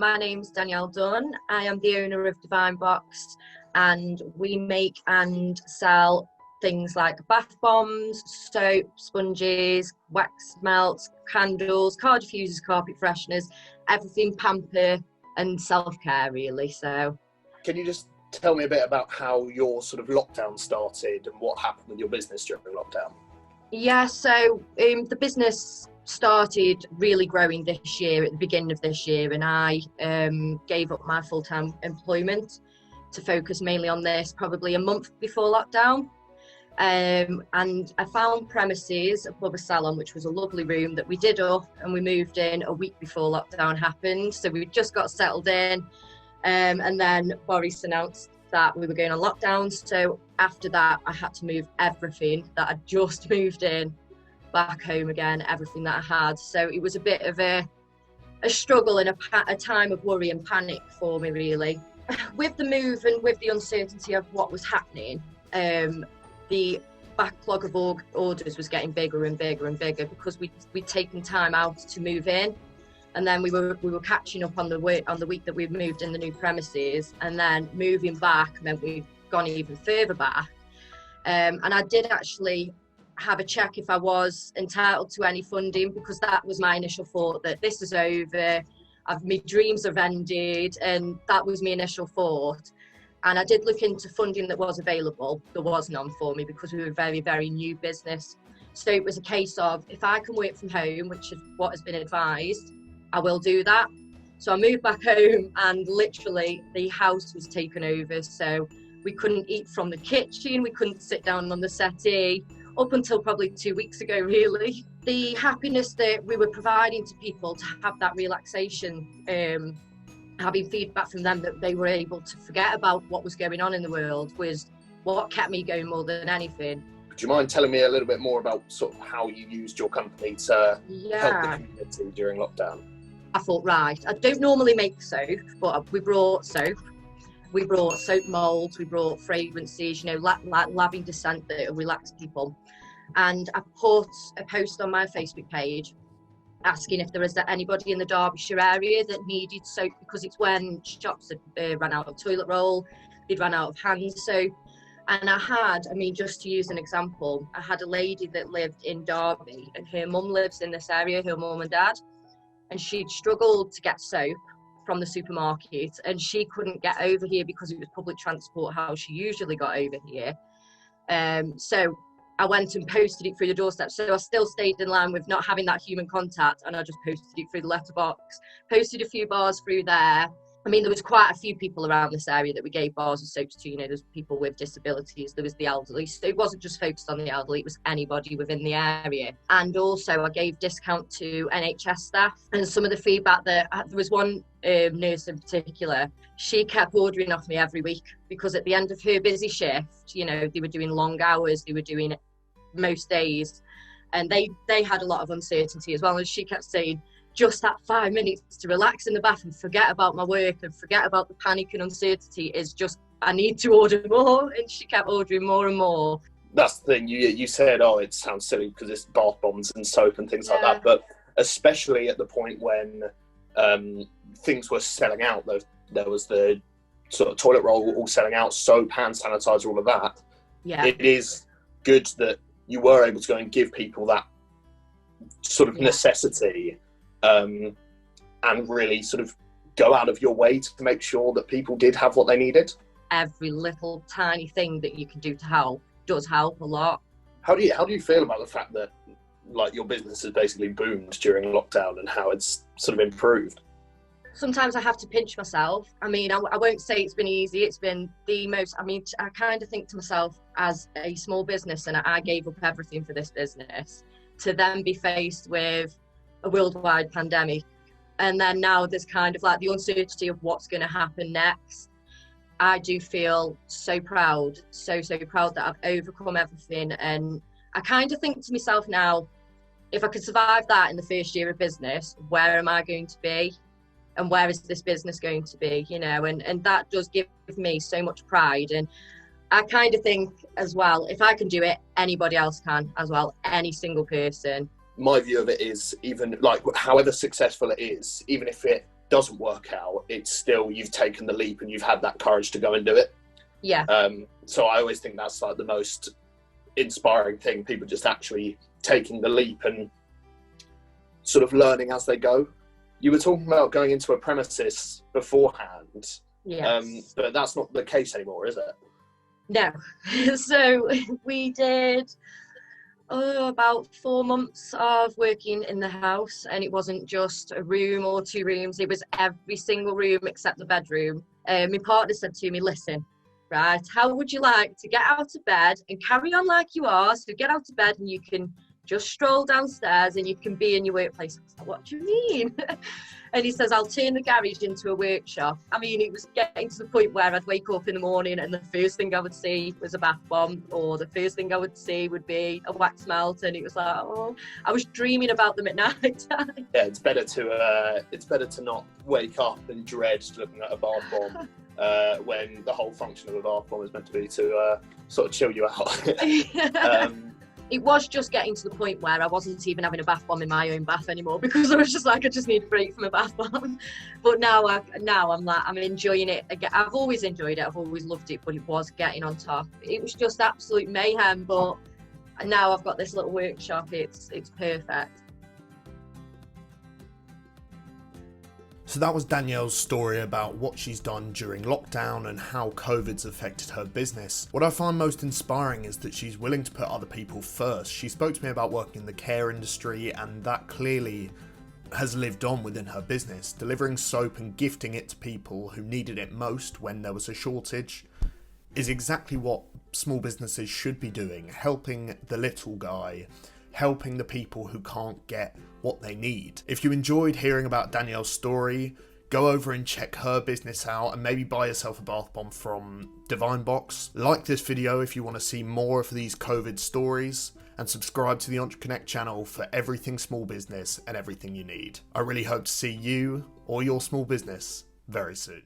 My name's Danielle Dunn. I am the owner of Divine Box, and we make and sell things like bath bombs, soap, sponges, wax melts, candles, car diffusers, carpet fresheners, everything pamper and self-care really. So can you just tell me a bit about how your sort of lockdown started and what happened with your business during lockdown? Yeah, so the business started really growing this year, at the beginning of this year, and I gave up my full-time employment to focus mainly on this probably a month before lockdown. And I found premises above a salon, which was a lovely room that we did up, and we moved in a week before lockdown happened. So we just got settled in, and then Boris announced that we were going on lockdown. So after that, I had to move everything that I'd just moved in back home again, everything that I had. So it was a bit of a struggle and a time of worry and panic for me, really. With the move and with the uncertainty of what was happening, the backlog of orders was getting bigger and bigger and bigger because we'd taken time out to move in, and then we were catching up on the week that we moved in the new premises, and then moving back meant we've gone even further back. And I did actually have a check if I was entitled to any funding, because that was my initial thought, that this is over, my dreams have ended, and that was my initial thought. And I did look into funding that was available. There was none for me because we were a very, very new business. So it was a case of, if I can work from home, which is what has been advised, I will do that. So I moved back home, and literally the house was taken over. So we couldn't eat from the kitchen. We couldn't sit down on the settee up until probably 2 weeks ago, really. The happiness that we were providing to people to have that relaxation, having feedback from them that they were able to forget about what was going on in the world, was what kept me going more than anything. Do you mind telling me a little bit more about sort of how you used your company to help the community during lockdown? I thought, right, I don't normally make soap, but we brought soap. We brought soap molds, we brought fragrances, like lavender scent that will relax people. And I put a post on my Facebook page asking if there was anybody in the Derbyshire area that needed soap, because it's when shops had ran out of toilet roll, they'd run out of hand soap. And just to use an example, I had a lady that lived in Derby, and her mum lives in this area, her mum and dad, and she'd struggled to get soap from the supermarket, and she couldn't get over here because it was public transport how she usually got over here. So I went and posted it through the doorstep. So I still stayed in line with not having that human contact, and I just posted it through the letterbox, posted a few bars through there. I mean, there was quite a few people around this area that we gave bars of soaps to. There's people with disabilities, there was the elderly. So it wasn't just focused on the elderly, it was anybody within the area. And also I gave discount to NHS staff. And some of the feedback there was one nurse in particular, she kept ordering off me every week, because at the end of her busy shift, they were doing long hours, they were doing it most days, and they had a lot of uncertainty as well. And she kept saying, just that 5 minutes to relax in the bath and forget about my work and forget about the panic and uncertainty is just, I need to order more. And she kept ordering more and more. That's the thing, you said, it sounds silly because it's bath bombs and soap and things like that, but especially at the point when things were selling out, there was the sort of toilet roll all selling out, soap, hand sanitizer, all of that. Yeah. It is good that you were able to go and give people that sort of necessity, and really sort of go out of your way to make sure that people did have what they needed. Every little tiny thing that you can do to help does help a lot. How do you feel about the fact that your business has basically boomed during lockdown and how it's sort of improved? Sometimes I have to pinch myself. I won't say it's been easy. It's been the most, I kind of think to myself, as a small business, and I gave up everything for this business, to then be faced with a worldwide pandemic. And then now there's kind of the uncertainty of what's going to happen next. I do feel so proud, so proud that I've overcome everything. And I kind of think to myself now, if I could survive that in the first year of business, where am I going to be? And where is this business going to be? And that does give me so much pride. And I kind of think as well, if I can do it, anybody else can as well, any single person. My view of it is, even however successful it is, even if it doesn't work out, it's still, you've taken the leap and you've had that courage to go and do it. Yeah. So I always think that's like the most inspiring thing, people just actually taking the leap and sort of learning as they go. You were talking about going into a premises beforehand, but that's not the case anymore, is it? No. So we did about 4 months of working in the house, and it wasn't just a room or 2 rooms, it was every single room except the bedroom. My partner said to me, listen, right, how would you like to get out of bed and carry on like you are? So get out of bed and you can just stroll downstairs and you can be in your workplace. I was like, what do you mean? And he says, I'll turn the garage into a workshop. I mean, it was getting to the point where I'd wake up in the morning and the first thing I would see was a bath bomb, or the first thing I would see would be a wax melt. And it was like, oh, I was dreaming about them at night time. Yeah, it's better to not wake up and dread looking at a bath bomb when the whole function of a bath bomb is meant to be to sort of chill you out. It was just getting to the point where I wasn't even having a bath bomb in my own bath anymore, because I was just like, I just need a break from a bath bomb. But now I'm like, I'm enjoying it again. I've always enjoyed it. I've always loved it, but it was getting on top. It was just absolute mayhem. But now I've got this little workshop. It's perfect. So that was Danielle's story about what she's done during lockdown and how COVID's affected her business. What I find most inspiring is that she's willing to put other people first. She spoke to me about working in the care industry, and that clearly has lived on within her business, delivering soap and gifting it to people who needed it most when there was a shortage is exactly what small businesses should be doing, helping the little guy, helping the people who can't get what they need. If you enjoyed hearing about Danielle's story, go over and check her business out and maybe buy yourself a bath bomb from Divine Box. Like this video if you want to see more of these COVID stories, and subscribe to the EntreConnect channel for everything small business and everything you need. I really hope to see you or your small business very soon.